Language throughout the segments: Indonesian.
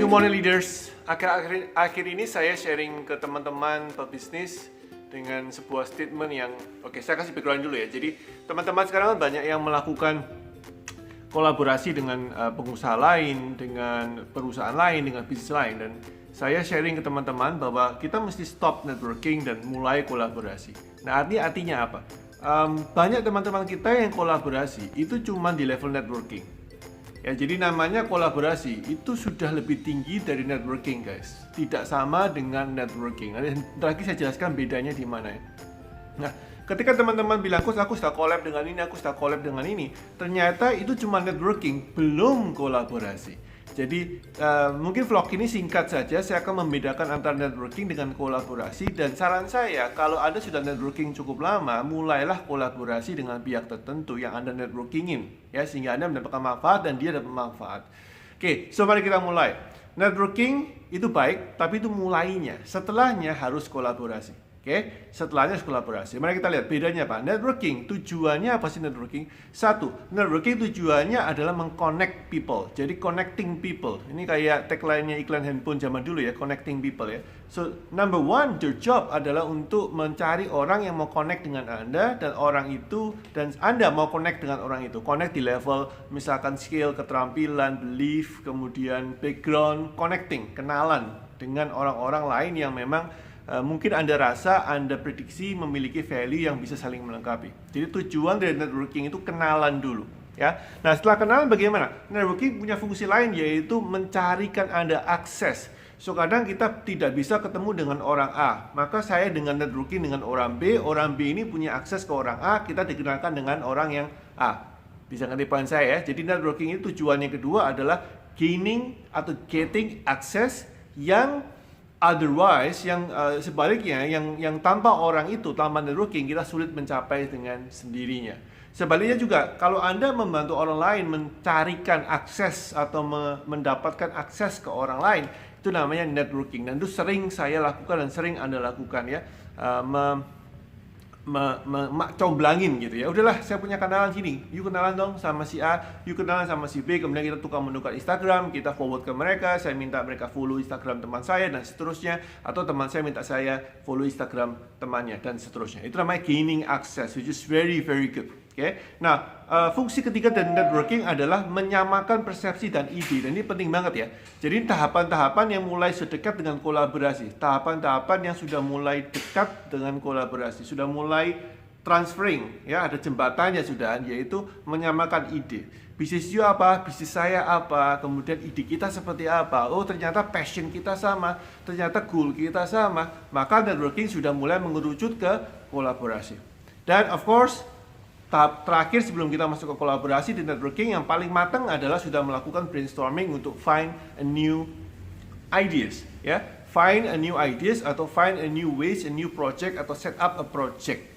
good morning leaders. Akhir ini saya sharing ke teman-teman pebisnis dengan sebuah statement yang saya kasih background dulu ya. Jadi teman-teman sekarang banyak yang melakukan kolaborasi dengan pengusaha lain, dengan perusahaan lain, dengan bisnis lain, dan saya sharing ke teman-teman bahwa kita mesti stop networking dan mulai kolaborasi. Nah, artinya apa? Banyak teman-teman kita yang kolaborasi itu cuma di level networking. Ya, jadi namanya kolaborasi itu sudah lebih tinggi dari networking, guys. Tidak sama dengan networking. Nanti lagi saya jelaskan bedanya di mana ya. Nah, ketika teman-teman bilang, aku sudah collab dengan ini, aku sudah collab dengan ini, ternyata itu cuma networking, belum kolaborasi. Jadi mungkin vlog ini singkat saja, saya akan membedakan antara networking dengan kolaborasi. Dan saran saya, kalau Anda sudah networking cukup lama, mulailah kolaborasi dengan pihak tertentu yang Anda networkingin, ya, sehingga Anda mendapatkan manfaat dan dia dapat manfaat. Oke, so mari kita mulai. Networking itu baik, tapi itu mulainya. Setelahnya harus kolaborasi. Oke, setelahnya kolaborasi. Mari kita lihat bedanya apa. Networking, tujuannya apa sih networking? Satu, networking tujuannya adalah meng-connect people. Jadi connecting people. Ini kayak tagline-nya iklan handphone zaman dulu ya, connecting people ya. So, number one, your job adalah untuk mencari orang yang mau connect dengan Anda, dan orang itu, dan Anda mau connect dengan orang itu. Connect di level misalkan skill, keterampilan, belief, kemudian background, connecting, kenalan dengan orang-orang lain yang memang mungkin Anda rasa, Anda prediksi memiliki value yang bisa saling melengkapi. Jadi tujuan dari networking itu kenalan dulu, ya. Nah, setelah kenalan bagaimana? Networking punya fungsi lain, yaitu mencarikan Anda akses. So, kadang kita tidak bisa ketemu dengan orang A, maka saya dengan networking dengan orang B ini punya akses ke orang A, kita dikenalkan dengan orang yang A. Bisa ngerti poin saya ya? Jadi networking itu tujuannya kedua adalah gaining atau getting akses yang otherwise, yang sebaliknya, yang tanpa orang itu, tanpa networking, kita sulit mencapai dengan sendirinya. Sebaliknya juga, kalau Anda membantu orang lain mencarikan akses atau mendapatkan akses ke orang lain, itu namanya networking. Dan itu sering saya lakukan dan sering Anda lakukan ya, comblangin gitu ya. Udahlah, saya punya kenalan sini, you kenalan dong sama si A, you kenalan sama si B, kemudian kita tukar menukar Instagram, kita forward ke mereka, saya minta mereka follow Instagram teman saya dan seterusnya, atau teman saya minta saya follow Instagram temannya dan seterusnya. Itu namanya gaining access, which is very very good. Oke. Nah, fungsi ketiga dari networking adalah menyamakan persepsi dan ide, dan ini penting banget ya. Jadi tahapan-tahapan yang mulai sedekat dengan kolaborasi, tahapan-tahapan yang sudah mulai dekat dengan kolaborasi, sudah mulai transferring, ya, ada jembatannya sudah, yaitu menyamakan ide. Bisnis you apa, bisnis saya apa, kemudian ide kita seperti apa. Oh, ternyata passion kita sama, ternyata goal kita sama, maka networking sudah mulai mengerucut ke kolaborasi. Dan of course, tahap terakhir sebelum kita masuk ke kolaborasi di networking yang paling matang adalah sudah melakukan brainstorming untuk find a new ideas, ya. Find a new ideas atau find a new ways, a new project, atau set up a project.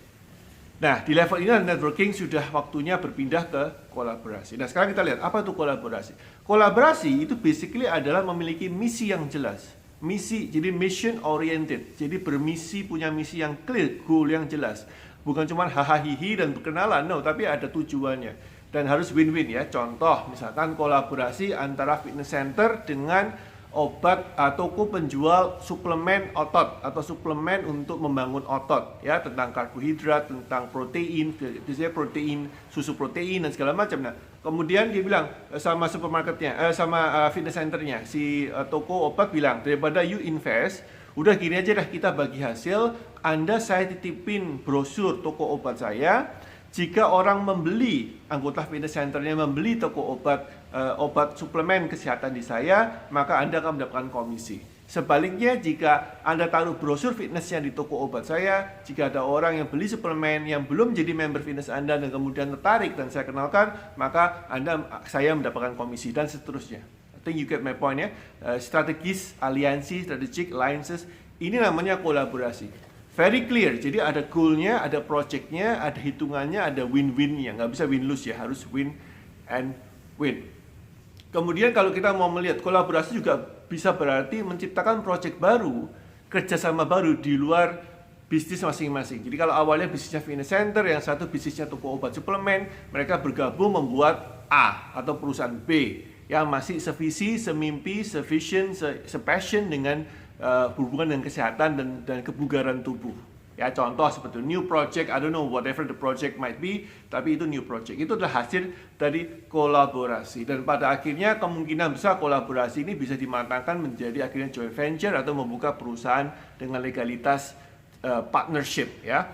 Nah, di level ini networking sudah waktunya berpindah ke kolaborasi. Nah, sekarang kita lihat apa itu kolaborasi. Kolaborasi itu basically adalah memiliki misi yang jelas. Misi, jadi mission oriented. Jadi bermisi, punya misi yang clear, goal yang jelas. Bukan cuma hahaha dan berkenalan, no, tapi ada tujuannya. Dan harus win-win ya. Contoh, misalkan kolaborasi antara fitness center dengan obat toko penjual suplemen otot atau suplemen untuk membangun otot, ya, tentang karbohidrat, tentang protein, biasanya protein, susu protein dan segala macam. Nah, kemudian dia bilang sama supermarketnya, sama fitness centernya, si toko obat bilang, daripada you invest, udah gini aja dah, kita bagi hasil. Anda saya titipin brosur toko obat saya. Jika orang membeli, anggota fitness centernya membeli toko obat, obat suplemen kesehatan di saya, maka Anda akan mendapatkan komisi. Sebaliknya, jika Anda taruh brosur fitnessnya di toko obat saya, jika ada orang yang beli suplemen yang belum jadi member fitness Anda dan kemudian tertarik dan saya kenalkan, maka saya mendapatkan komisi dan seterusnya. I think you get my point ya. Strategis, aliansi, strategic alliances, ini namanya kolaborasi. Very clear, jadi ada goal-nya, ada project-nya, ada hitungannya, ada win-win-nya. Nggak bisa win-lose ya, harus win and win. Kemudian kalau kita mau melihat kolaborasi juga bisa berarti menciptakan project baru, kerjasama baru di luar bisnis masing-masing. Jadi kalau awalnya bisnisnya fitness center, yang satu bisnisnya toko obat suplemen, mereka bergabung membuat A atau perusahaan B. yang masih sevisi, semimpi, sevision, sepassion dengan hubungan dengan kesehatan dan kebugaran tubuh. Ya, contoh seperti new project, I don't know whatever the project might be, tapi itu new project. Itu adalah hasil dari kolaborasi. Dan pada akhirnya kemungkinan besar kolaborasi ini bisa dimatangkan menjadi akhirnya joint venture atau membuka perusahaan dengan legalitas partnership, ya.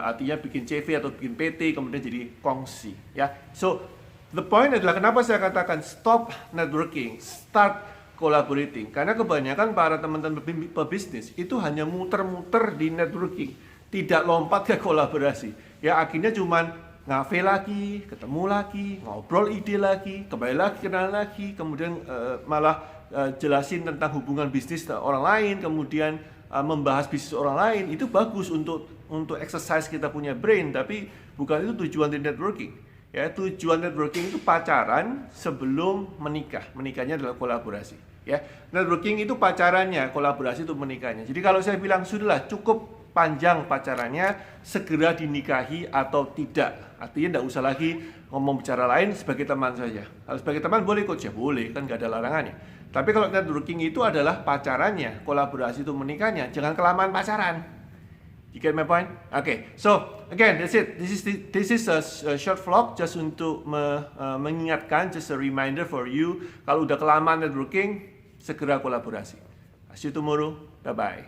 Artinya bikin CV atau bikin PT kemudian jadi kongsi, ya. So the point adalah kenapa saya katakan stop networking, start collaborating. Karena kebanyakan para teman-teman pebisnis itu hanya muter-muter di networking, tidak lompat ke kolaborasi. Ya akhirnya cuman ngafe lagi, ketemu lagi, ngobrol ide lagi, kembali lagi kenal lagi, kemudian malah jelasin tentang hubungan bisnis orang lain, kemudian membahas bisnis orang lain. Itu bagus untuk exercise kita punya brain, tapi bukan itu tujuan dari networking. Ya, tujuan networking itu pacaran sebelum menikah. Menikahnya adalah kolaborasi. Ya, networking itu pacarannya, kolaborasi itu menikahnya. Jadi kalau saya bilang sudahlah cukup panjang pacarannya, segera dinikahi atau tidak. Artinya tidak usah lagi ngomong bicara lain, sebagai teman saja. Kalau sebagai teman boleh coach ya, boleh, kan nggak ada larangannya. Tapi kalau networking itu adalah pacarannya, kolaborasi itu menikahnya, jangan kelamaan pacaran. You get my point? Okay, so again, that's it. This is a short vlog just untuk mengingatkan, just a reminder for you. Kalau udah kelamaan networking, segera kolaborasi. See you tomorrow. Bye bye.